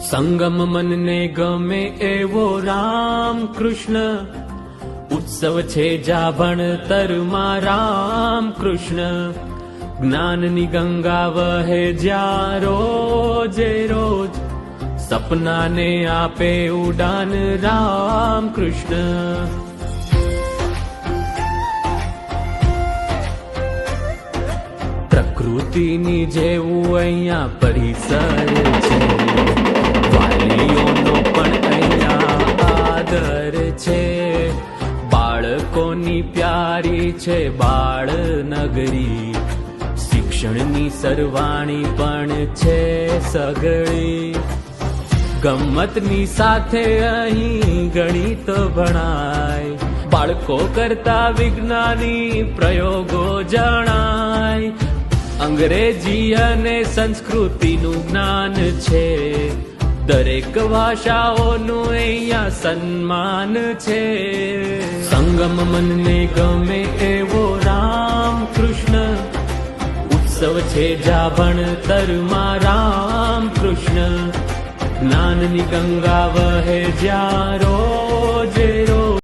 સંગમ મનને ગમે એવો રામ કૃષ્ણ, ઉત્સવ છે જા ભણતરમાં રામ કૃષ્ણ. જ્ઞાનની ગંગા વહે જ્યાં રોજે રોજ, સપનાને આપે ઉડાન રામ કૃષ્ણ. પ્રકૃતિની જેવું અહીંયા પરિસર છે, વાલીઓનો પણ અહીંયા આદર છે. બાળકોની પ્યારી છે બાળનગરી, શિક્ષણની સરવાણી પણ છે સગળી. ગમ્મતની સાથે અહીં ગણિત ભણાય, બાળકો કરતા વિજ્ઞાની પ્રયોગો જણાય. અંગ્રેજી અને સંસ્કૃતિનું જ્ઞાન છે, દરેક ભાષાઓનું અહીંયા સન્માન છે. સંગમ મનને ગમે એવો રામ કૃષ્ણ, ઉત્સવ છે જા ભણતરમાં રામ કૃષ્ણ. જ્ઞાનની ગંગા વહે જ્યાં રોજે રોજ,